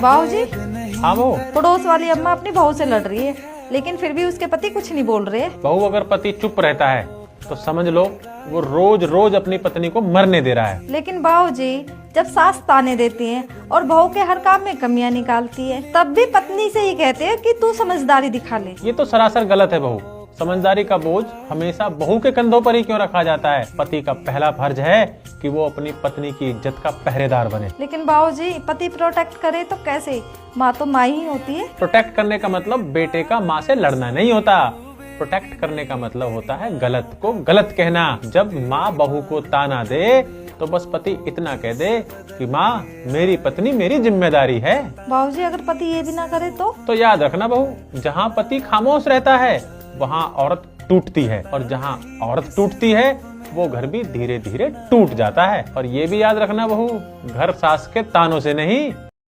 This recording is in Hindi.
बाबू जी, हाँ बहू। पड़ोस वाली अम्मा अपनी बहू से लड़ रही है, लेकिन फिर भी उसके पति कुछ नहीं बोल रहे। बहू अगर पति चुप रहता है तो समझ लो वो रोज रोज अपनी पत्नी को मरने दे रहा है। लेकिन बाबू जी, जब सास ताने देती है और बहू के हर काम में कमियां निकालती है, तब भी पत्नी से ही कहते हैं कि तू समझदारी दिखा ले। ये तो सरासर गलत है बहू। समझदारी का बोझ हमेशा बहू के कंधों पर ही क्यों रखा जाता है? पति का पहला फर्ज है कि वो अपनी पत्नी की इज्जत का पहरेदार बने। लेकिन बाबू जी, पति प्रोटेक्ट करे तो कैसे? माँ तो माँ ही होती है। प्रोटेक्ट करने का मतलब बेटे का माँ से लड़ना नहीं होता। प्रोटेक्ट करने का मतलब होता है गलत को गलत कहना। जब माँ बहू को ताना दे तो बस पति इतना कह दे कि माँ मेरी पत्नी मेरी जिम्मेदारी है। बाबू जी, अगर पति ये भी ना करे तो याद रखना बहू, जहाँ पति खामोश रहता है वहाँ औरत टूटती है, और जहाँ औरत टूटती है वो घर भी धीरे धीरे टूट जाता है। और ये भी याद रखना बहू, घर सास के तानों से नहीं